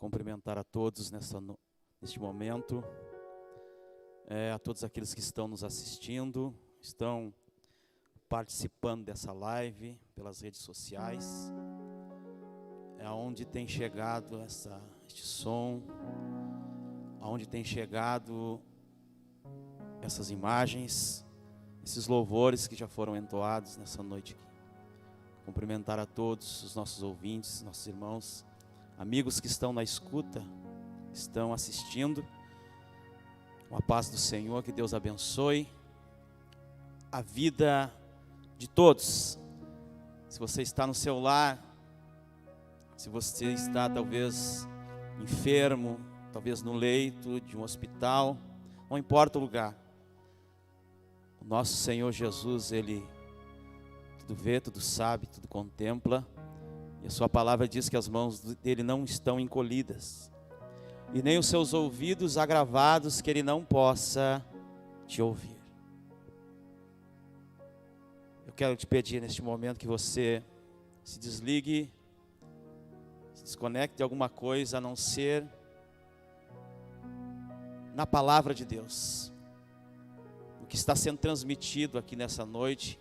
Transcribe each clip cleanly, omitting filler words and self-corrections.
cumprimentar a todos neste momento, a todos aqueles que estão nos assistindo, estão participando dessa live pelas redes sociais, aonde tem chegado este som, aonde tem chegado essas imagens, esses louvores que já foram entoados nessa noite aqui. Cumprimentar a todos os nossos ouvintes, nossos irmãos, amigos que estão na escuta, estão assistindo. Com a paz do Senhor, que Deus abençoe a vida de todos. Se você está no seu lar, se você está talvez enfermo, talvez no leito de um hospital, não importa o lugar, o nosso Senhor Jesus, Ele tudo vê, tudo sabe, tudo contempla, e a sua palavra diz que as mãos dele não estão encolhidas, e nem os seus ouvidos agravados, que ele não possa te ouvir. Eu quero te pedir neste momento que você se desligue, se desconecte de alguma coisa, a não ser na palavra de Deus, o que está sendo transmitido aqui nessa noite.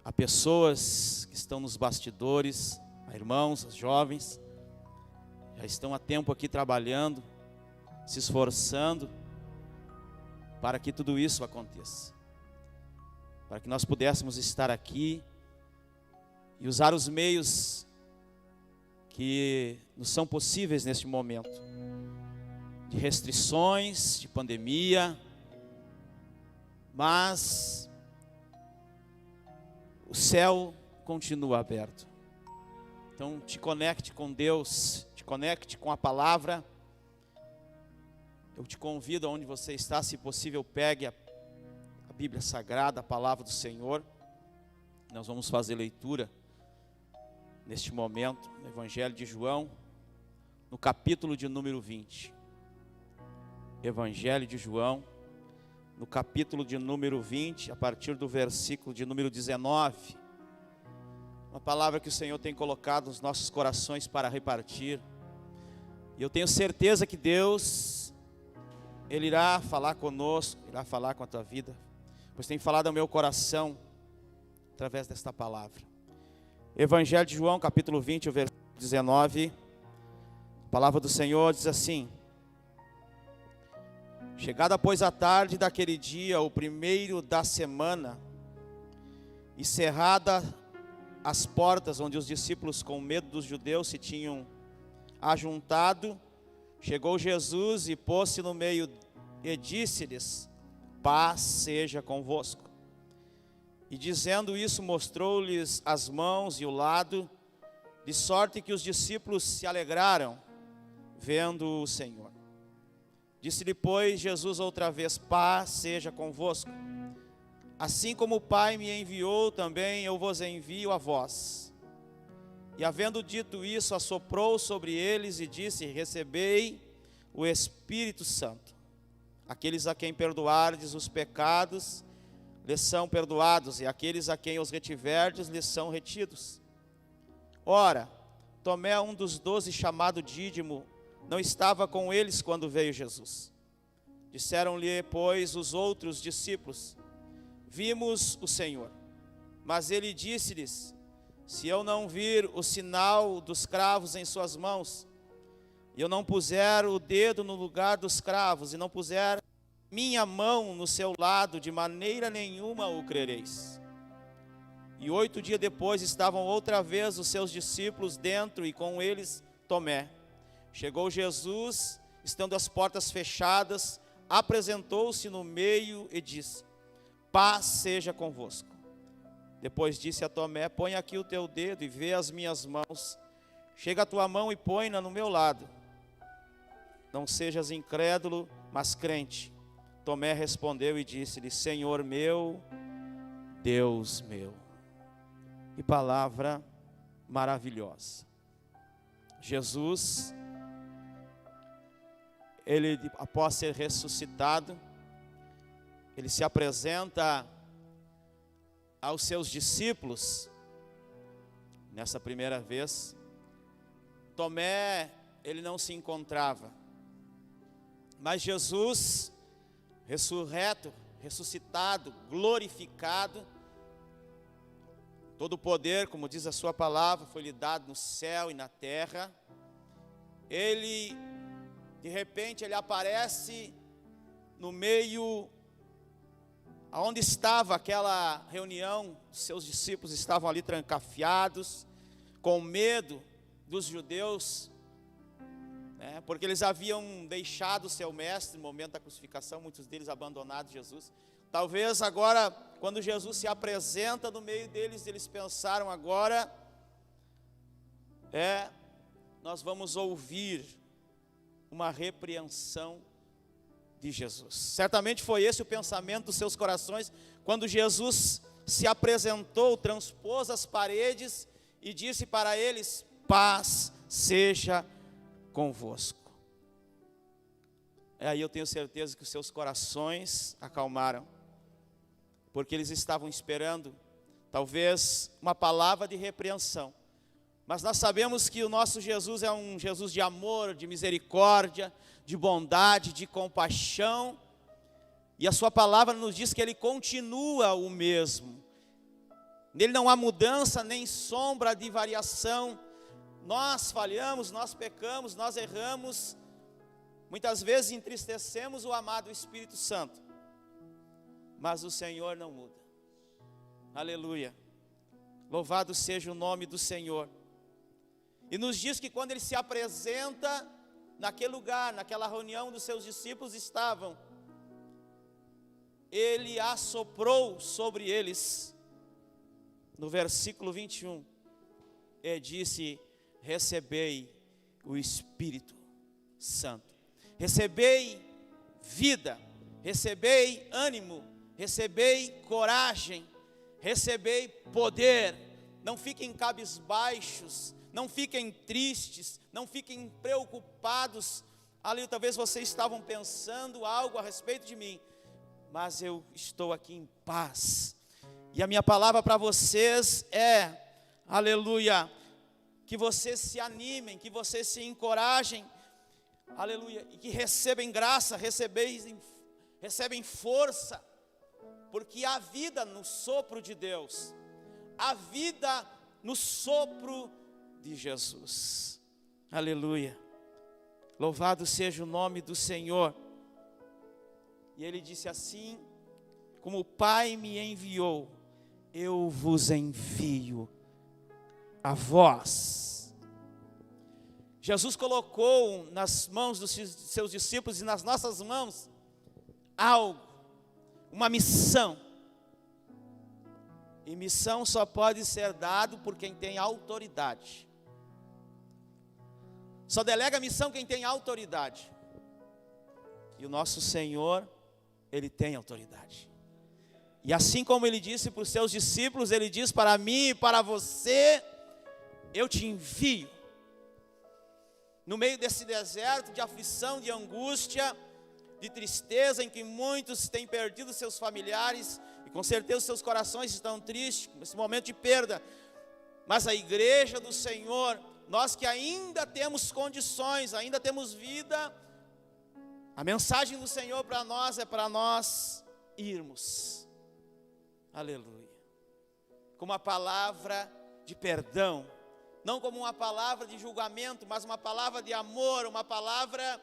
Há pessoas que estão nos bastidores, há irmãos, jovens, já estão há tempo aqui trabalhando, se esforçando para que tudo isso aconteça. Para que nós pudéssemos estar aqui e usar os meios que nos são possíveis neste momento de restrições, de pandemia, mas o céu continua aberto. Então te conecte com Deus, te conecte com a palavra. Eu te convido, aonde você está, se possível, pegue a Bíblia Sagrada, a palavra do Senhor. Nós vamos fazer leitura neste momento, no Evangelho de João, no capítulo de número 20. Evangelho de João, no capítulo de número 20, a partir do versículo de número 19. Uma palavra que o Senhor tem colocado nos nossos corações para repartir. E eu tenho certeza que Deus, Ele irá falar conosco, irá falar com a tua vida, pois tem falado ao meu coração através desta palavra. Evangelho de João, capítulo 20, o versículo 19. A palavra do Senhor diz assim: chegada, pois, a tarde daquele dia, o primeiro da semana, e cerrada as portas onde os discípulos, com medo dos judeus, se tinham ajuntado, chegou Jesus e pôs-se no meio e disse-lhes: paz seja convosco. E dizendo isso, mostrou-lhes as mãos e o lado, de sorte que os discípulos se alegraram, vendo o Senhor. Disse-lhe, pois, Jesus outra vez: paz seja convosco. Assim como o Pai me enviou, também eu vos envio a vós. E havendo dito isso, assoprou sobre eles e disse: recebei o Espírito Santo. Aqueles a quem perdoardes os pecados, lhes são perdoados, e aqueles a quem os retiverdes, lhes são retidos. Ora, Tomé, um dos 12, chamado Dídimo, não estava com eles quando veio Jesus. Disseram-lhe, pois, os outros discípulos: vimos o Senhor. Mas ele disse-lhes: se eu não vir o sinal dos cravos em suas mãos, e eu não puser o dedo no lugar dos cravos, e não puser minha mão no seu lado, de maneira nenhuma o crereis. E 8 dias depois estavam outra vez os seus discípulos dentro, e com eles Tomé. Chegou Jesus, estando as portas fechadas, apresentou-se no meio e disse: paz seja convosco. Depois disse a Tomé: põe aqui o teu dedo e vê as minhas mãos. Chega a tua mão e põe-na no meu lado. Não sejas incrédulo, mas crente. Tomé respondeu e disse-lhe: Senhor meu, Deus meu. E palavra maravilhosa. Jesus, ele, após ser ressuscitado, ele se apresenta aos seus discípulos, nessa primeira vez, Tomé, ele não se encontrava. Mas Jesus, ressurreto, ressuscitado, glorificado, todo o poder, como diz a sua palavra, foi lhe dado no céu e na terra. Ele, de repente, ele aparece no meio, aonde estava aquela reunião, seus discípulos estavam ali trancafiados, com medo dos judeus, né, porque eles haviam deixado o seu mestre no momento da crucificação, muitos deles abandonado Jesus. Talvez agora, quando Jesus se apresenta no meio deles, eles pensaram agora, nós vamos ouvir uma repreensão de Jesus. Certamente foi esse o pensamento dos seus corações, quando Jesus se apresentou, transpôs as paredes e disse para eles: paz seja convosco. Aí eu tenho certeza que os seus corações acalmaram, porque eles estavam esperando, talvez, uma palavra de repreensão. Mas nós sabemos que o nosso Jesus é um Jesus de amor, de misericórdia, de bondade, de compaixão. E a sua palavra nos diz que Ele continua o mesmo. Nele não há mudança, nem sombra de variação. Nós falhamos, nós pecamos, nós erramos. Muitas vezes entristecemos o amado Espírito Santo. Mas o Senhor não muda. Aleluia. Louvado seja o nome do Senhor. E nos diz que quando Ele se apresenta naquele lugar, naquela reunião dos seus discípulos estavam, Ele assoprou sobre eles, no versículo 21, e disse: recebei o Espírito Santo, recebei vida, recebei ânimo, recebei coragem, recebei poder. Não fiquem cabisbaixos, não fiquem tristes, não fiquem preocupados. Ali talvez vocês estavam pensando algo a respeito de mim, mas eu estou aqui em paz. E a minha palavra para vocês é, aleluia, que vocês se animem, que vocês se encorajem, aleluia, e que recebem graça, recebem força, porque há vida no sopro de Deus, há vida no sopro de Jesus. Aleluia. Louvado seja o nome do Senhor. E ele disse assim: como o Pai me enviou, eu vos envio a vós. Jesus colocou nas mãos dos seus discípulos e nas nossas mãos algo, uma missão. E missão só pode ser dado por quem tem autoridade. Só delega missão quem tem autoridade. E o nosso Senhor, Ele tem autoridade. E assim como Ele disse para os seus discípulos, Ele diz para mim e para você: eu te envio. No meio desse deserto de aflição, de angústia, de tristeza, em que muitos têm perdido seus familiares, e com certeza seus corações estão tristes, nesse momento de perda. Mas a igreja do Senhor, nós que ainda temos condições, ainda temos vida, a mensagem do Senhor para nós é para nós irmos, aleluia, com uma palavra de perdão, não como uma palavra de julgamento, mas uma palavra de amor, uma palavra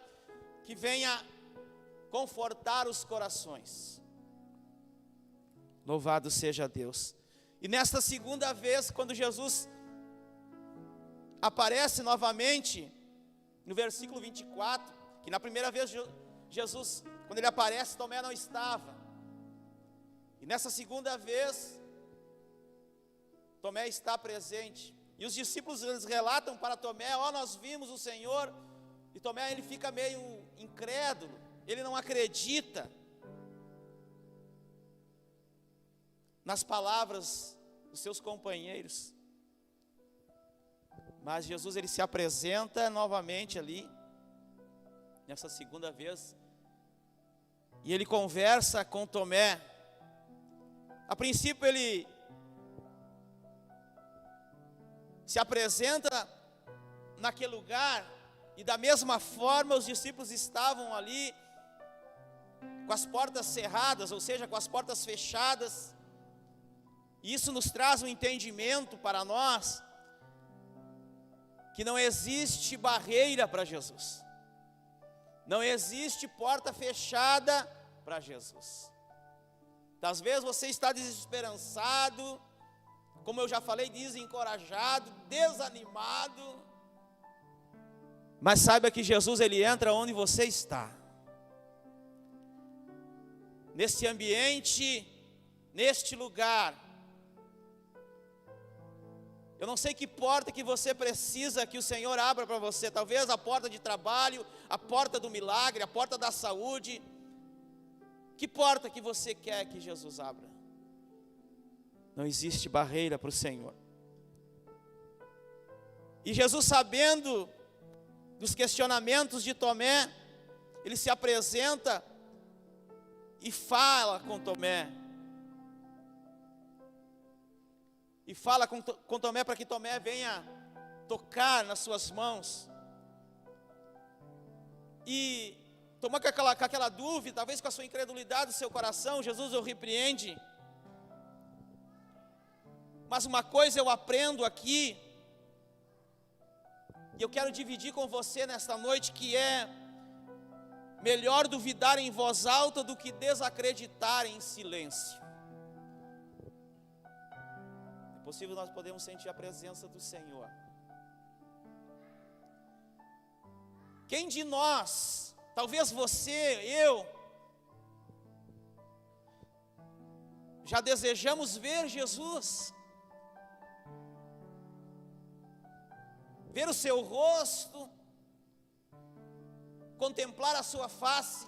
que venha confortar os corações. Louvado seja Deus. E nesta segunda vez, quando Jesus aparece novamente, no versículo 24, que na primeira vez Jesus, quando Ele aparece, Tomé não estava. E nessa segunda vez, Tomé está presente. E os discípulos, eles relatam para Tomé: nós vimos o Senhor. E Tomé, ele fica meio incrédulo, ele não acredita nas palavras dos seus companheiros. Mas Jesus, Ele se apresenta novamente ali, nessa segunda vez, e Ele conversa com Tomé. A princípio Ele se apresenta naquele lugar, e da mesma forma os discípulos estavam ali, com as portas cerradas, ou seja, com as portas fechadas. E isso nos traz um entendimento para nós, que não existe barreira para Jesus, não existe porta fechada para Jesus. Às vezes você está desesperançado, como eu já falei, desencorajado, desanimado, mas saiba que Jesus, Ele entra onde você está, nesse ambiente, neste lugar. Eu não sei que porta que você precisa que o Senhor abra para você, talvez a porta de trabalho, a porta do milagre, a porta da saúde. Que porta que você quer que Jesus abra? Não existe barreira para o Senhor. E Jesus, sabendo dos questionamentos de Tomé, Ele se apresenta e fala com Tomé. E fala com Tomé para que Tomé venha tocar nas suas mãos. E Tomé com aquela dúvida, talvez com a sua incredulidade do seu coração, Jesus o repreende. Mas uma coisa eu aprendo aqui, e eu quero dividir com você nesta noite, que é melhor duvidar em voz alta do que desacreditar em silêncio. É possível nós podemos sentir a presença do Senhor. Quem de nós, talvez você, eu, já desejamos ver Jesus, ver o seu rosto, contemplar a sua face?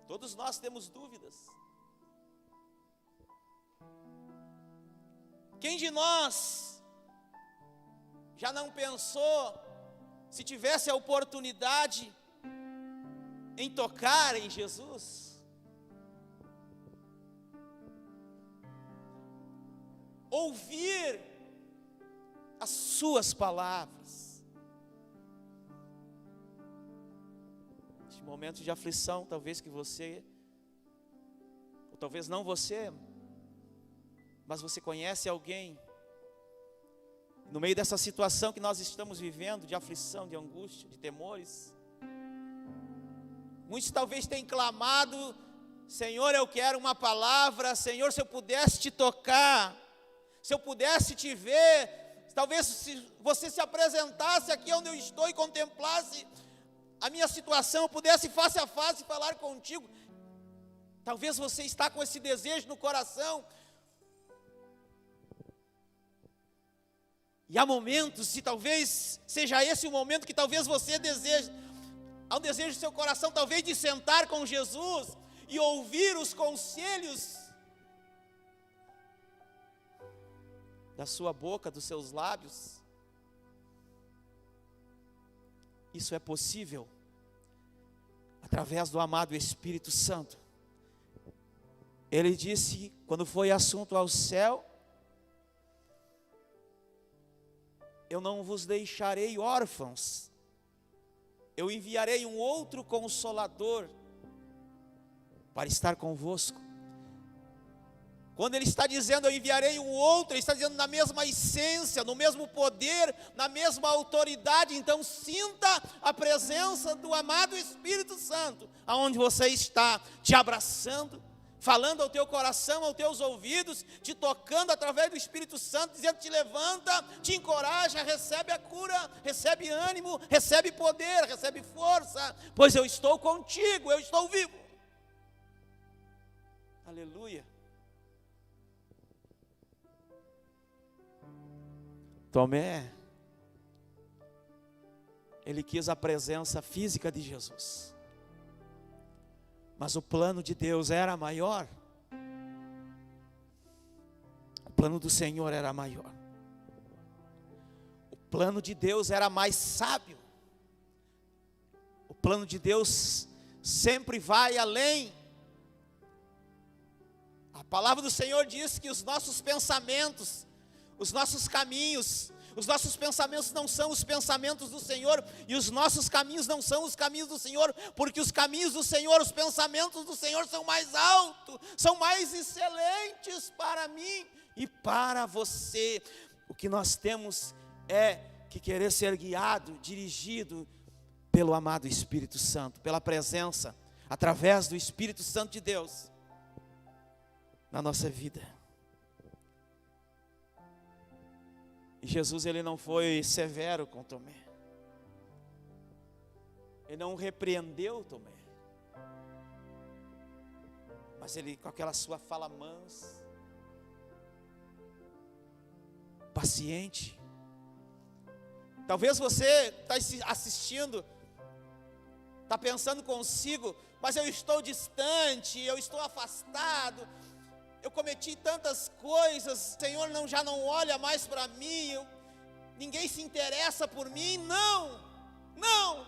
Todos nós temos dúvidas. Quem de nós já não pensou, se tivesse a oportunidade, em tocar em Jesus? Ouvir as suas palavras? Neste momento de aflição, talvez que você, ou talvez não você, mas você conhece alguém, no meio dessa situação que nós estamos vivendo, de aflição, de angústia, de temores. Muitos talvez tenham clamado: Senhor, eu quero uma palavra. Senhor, se eu pudesse te tocar, se eu pudesse te ver, talvez se você se apresentasse aqui onde eu estou e contemplasse a minha situação, eu pudesse face a face falar contigo. Talvez você está com esse desejo no coração. E há momentos, se talvez seja esse o momento que talvez você deseje, há um desejo do seu coração talvez de sentar com Jesus e ouvir os conselhos da sua boca, dos seus lábios. Isso é possível através do amado Espírito Santo. Ele disse, quando foi assunto ao céu: eu não vos deixarei órfãos, eu enviarei um outro Consolador para estar convosco. Quando ele está dizendo eu enviarei um outro, ele está dizendo na mesma essência, no mesmo poder, na mesma autoridade. Então sinta a presença do amado Espírito Santo, aonde você está, te abraçando, falando ao teu coração, aos teus ouvidos, te tocando através do Espírito Santo, dizendo: te levanta, te encoraja, recebe a cura, recebe ânimo, recebe poder, recebe força, pois eu estou contigo, eu estou vivo. Aleluia. Tomé, ele quis a presença física de Jesus, mas o plano de Deus era maior. O plano do Senhor era maior. O plano de Deus era mais sábio. O plano de Deus sempre vai além. A palavra do Senhor diz que os nossos pensamentos, os nossos caminhos, Os nossos pensamentos não são os pensamentos do Senhor, e os nossos caminhos não são os caminhos do Senhor, porque os caminhos do Senhor, os pensamentos do Senhor são mais altos, são mais excelentes para mim e para você. O que nós temos é que querer ser guiado, dirigido pelo amado Espírito Santo, pela presença, através do Espírito Santo de Deus na nossa vida. E Jesus, ele não foi severo com Tomé. Ele não repreendeu Tomé. Mas ele, com aquela sua fala mansa, paciente. Talvez você está assistindo, está pensando consigo, mas eu estou distante, eu estou afastado, eu cometi tantas coisas, o Senhor já não olha mais para mim, ninguém se interessa por mim. Não, não.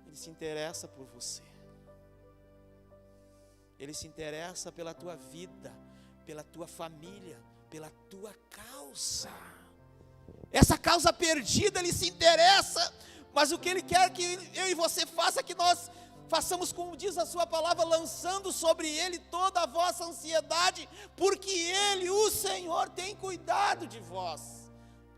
Ele se interessa por você. Ele se interessa pela tua vida, pela tua família, pela tua causa. Essa causa perdida, Ele se interessa, mas o que Ele quer que eu e você faça, que nós façamos como diz a sua palavra, lançando sobre Ele toda a vossa ansiedade, porque Ele, o Senhor, tem cuidado de vós.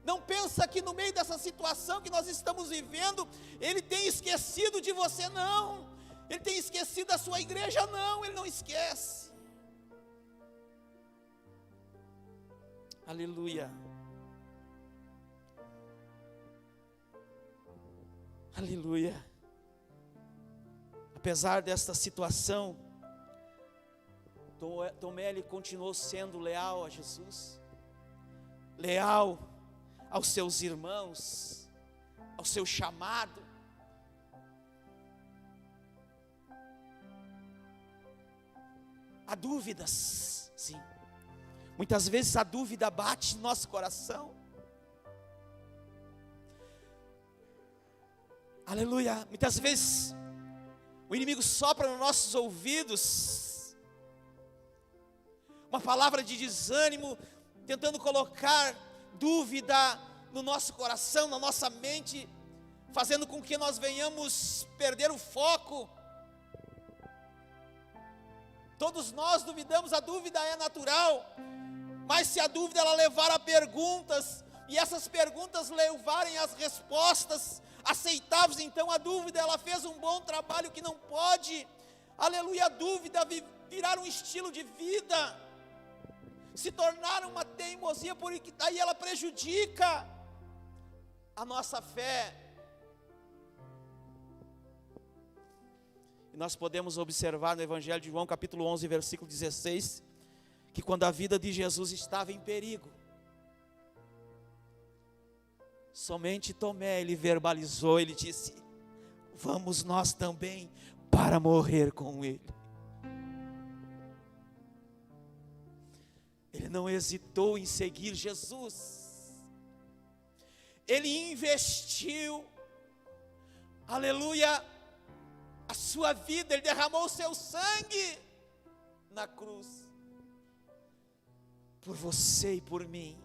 Não pensa que no meio dessa situação que nós estamos vivendo, Ele tem esquecido de você, não. Ele tem esquecido da sua igreja, não, Ele não esquece. Aleluia. Aleluia. Apesar desta situação, Tomé, ele continuou sendo leal a Jesus, leal aos seus irmãos, ao seu chamado. Há dúvidas, sim. Muitas vezes a dúvida bate no nosso coração. Aleluia. Muitas vezes o inimigo sopra nos nossos ouvidos uma palavra de desânimo, tentando colocar dúvida no nosso coração, na nossa mente, fazendo com que nós venhamos perder o foco. Todos nós duvidamos, a dúvida é natural, mas se a dúvida ela levar a perguntas, e essas perguntas levarem às respostas aceitáveis, então a dúvida ela fez um bom trabalho, que não pode, aleluia, a dúvida virar um estilo de vida, se tornar uma teimosia, porque daí ela prejudica a nossa fé. E nós podemos observar no Evangelho de João, capítulo 11, versículo 16, que quando a vida de Jesus estava em perigo, somente Tomé, ele verbalizou, ele disse: vamos nós também para morrer com ele. Ele não hesitou em seguir Jesus, ele investiu, aleluia, a sua vida, ele derramou o seu sangue na cruz, por você e por mim.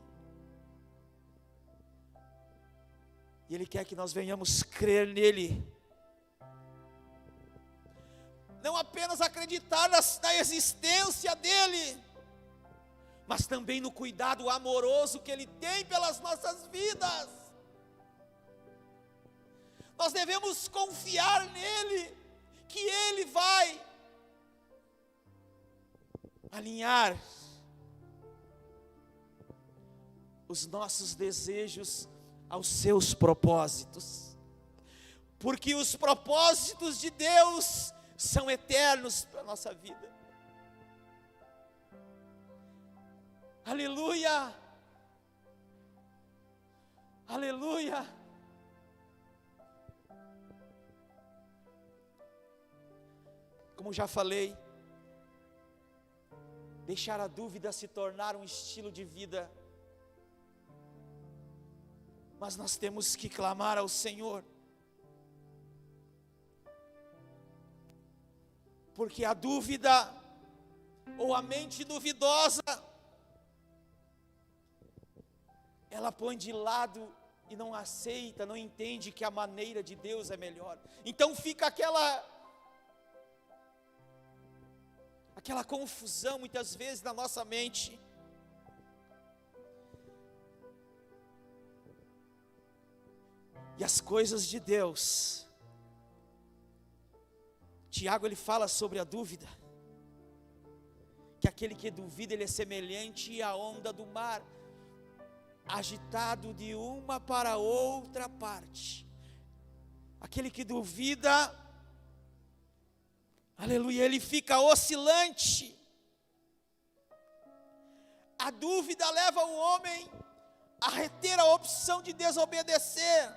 E Ele quer que nós venhamos crer nele, não apenas acreditar na existência dEle, mas também no cuidado amoroso que Ele tem pelas nossas vidas. Nós devemos confiar nele, que Ele vai alinhar os nossos desejos aos seus propósitos, porque os propósitos de Deus são eternos para a nossa vida. Aleluia, aleluia. Como já falei, deixar a dúvida se tornar um estilo de vida, mas nós temos que clamar ao Senhor, porque a dúvida, ou a mente duvidosa, ela põe de lado e não aceita, não entende que a maneira de Deus é melhor. Então fica aquela confusão muitas vezes na nossa mente. E as coisas de Deus, Tiago ele fala sobre a dúvida, que aquele que duvida ele é semelhante à onda do mar, agitado de uma para outra parte. Aquele que duvida, aleluia, ele fica oscilante. A dúvida leva o homem a reter a opção de desobedecer.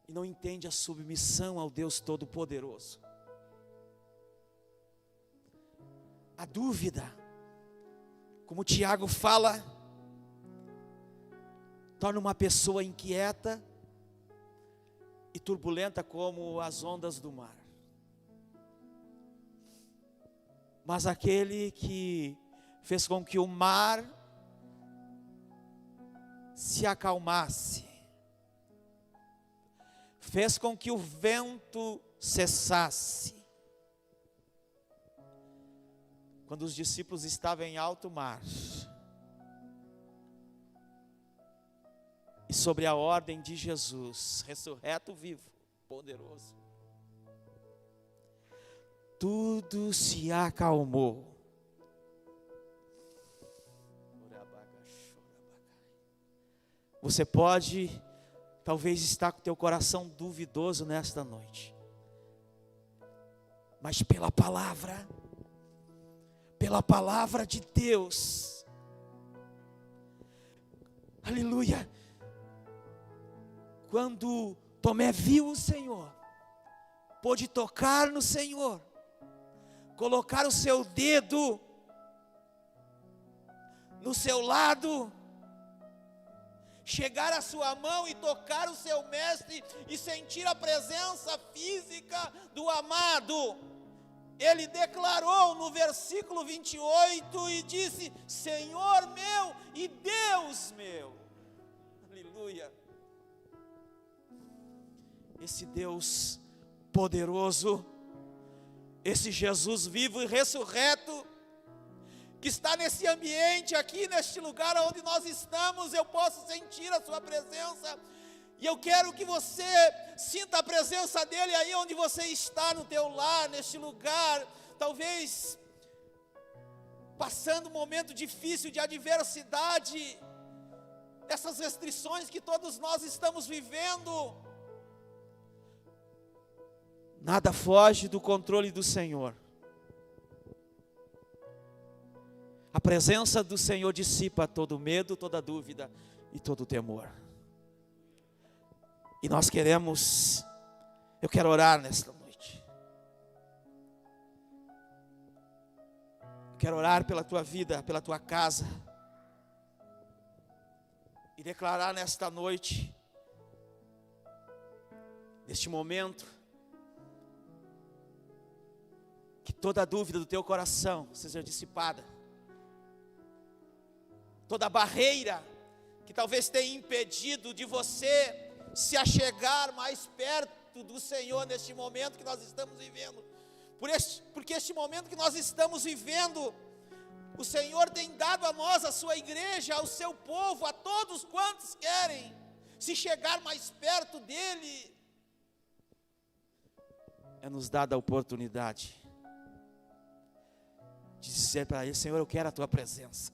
E não entende a submissão ao Deus Todo-Poderoso. A dúvida, como Tiago fala, torna uma pessoa inquieta e turbulenta como as ondas do mar. Mas aquele que fez com que o mar se acalmasse, fez com que o vento cessasse. Quando os discípulos estavam em alto mar, e sobre a ordem de Jesus, ressurreto vivo, poderoso, tudo se acalmou. Você pode, talvez, estar com o teu coração duvidoso nesta noite, mas pela palavra de Deus, aleluia, quando Tomé viu o Senhor, pôde tocar no Senhor, colocar o seu dedo no seu lado, chegar a sua mão e tocar o seu mestre e sentir a presença física do amado, ele declarou no versículo 28 e disse: Senhor meu e Deus meu. Aleluia. Esse Deus poderoso, esse Jesus vivo e ressurreto, que está nesse ambiente aqui, neste lugar onde nós estamos, eu posso sentir a sua presença. E eu quero que você sinta a presença dele aí onde você está, no teu lar, neste lugar, talvez passando um momento difícil de adversidade, essas restrições que todos nós estamos vivendo. Nada foge do controle do Senhor. A presença do Senhor dissipa todo medo, toda dúvida e todo temor. E eu quero orar nesta noite. Eu quero orar pela tua vida, pela tua casa. E declarar nesta noite, neste momento, que toda dúvida do teu coração seja dissipada. Toda barreira que talvez tenha impedido de você se achegar mais perto do Senhor neste momento que nós estamos vivendo. Porque este momento que nós estamos vivendo, o Senhor tem dado a nós, a sua igreja, ao seu povo, a todos quantos querem se chegar mais perto dEle, é nos dada a oportunidade de dizer para Ele: Senhor, eu quero a tua presença.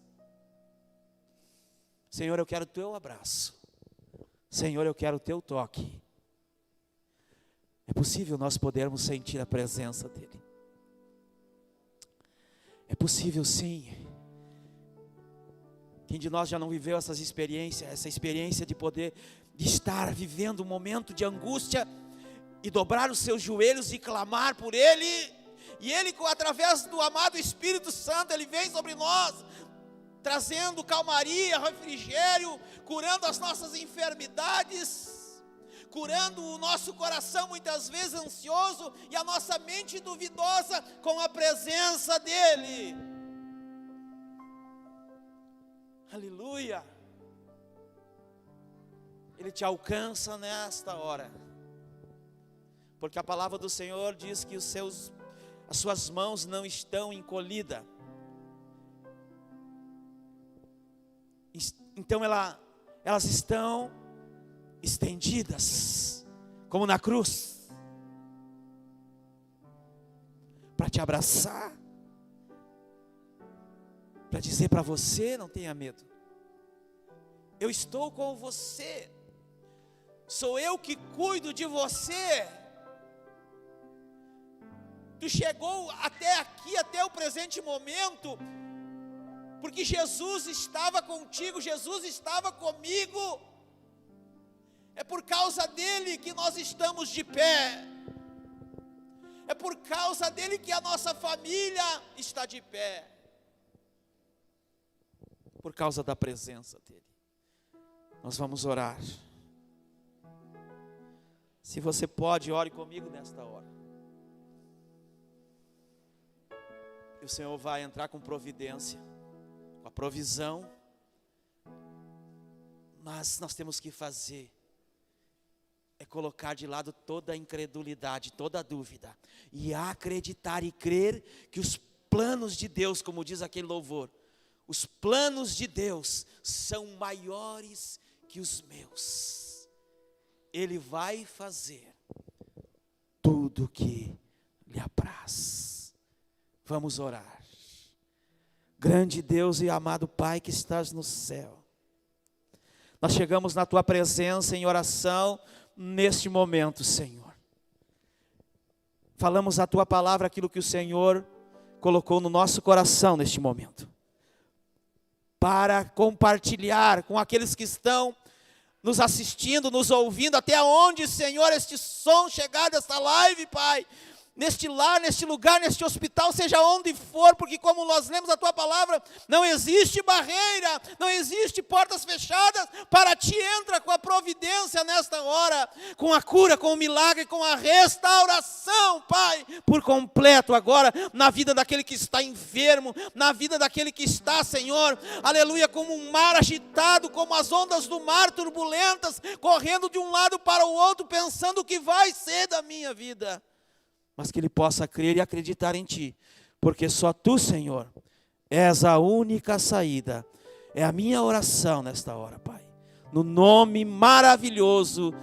Senhor, eu quero o teu abraço. Senhor, eu quero o teu toque. É possível nós podermos sentir a presença dEle. É possível, sim. Quem de nós já não viveu essa experiência de poder, de estar vivendo um momento de angústia e dobrar os seus joelhos e clamar por Ele, e Ele, através do amado Espírito Santo, Ele vem sobre nós, trazendo calmaria, refrigério, curando as nossas enfermidades, curando o nosso coração muitas vezes ansioso e a nossa mente duvidosa com a presença dEle. Aleluia. Ele te alcança nesta hora. Porque a palavra do Senhor diz que as suas mãos não estão encolhidas. Então elas estão estendidas, como na cruz, para te abraçar, para dizer para você: não tenha medo, eu estou com você, sou eu que cuido de você. Tu chegou até aqui, até o presente momento, porque Jesus estava contigo, Jesus estava comigo. É por causa dele que nós estamos de pé. É por causa dele que a nossa família está de pé. Por causa da presença dele. Nós vamos orar. Se você pode, ore comigo nesta hora. E o Senhor vai entrar com providência, com a provisão. Mas nós temos que fazer é colocar de lado toda a incredulidade, toda a dúvida, e acreditar e crer que os planos de Deus, como diz aquele louvor, os planos de Deus são maiores que os meus. Ele vai fazer tudo o que lhe apraz. Vamos orar. Grande Deus e amado Pai que estás no céu, nós chegamos na tua presença em oração neste momento, Senhor. Falamos a tua palavra, aquilo que o Senhor colocou no nosso coração neste momento, para compartilhar com aqueles que estão nos assistindo, nos ouvindo, até onde, Senhor, este som chegar desta live, Pai, neste lar, neste lugar, neste hospital, seja onde for, porque como nós lemos a tua palavra, não existe barreira, não existe portas fechadas. Para ti entra com a providência nesta hora, com a cura, com o milagre, com a restauração, Pai, por completo agora, na vida daquele que está enfermo, na vida daquele que está, Senhor, aleluia, como um mar agitado, como as ondas do mar turbulentas, correndo de um lado para o outro, pensando o que vai ser da minha vida. Mas que ele possa crer e acreditar em ti, porque só tu, Senhor, és a única saída. É a minha oração nesta hora, Pai, no nome maravilhoso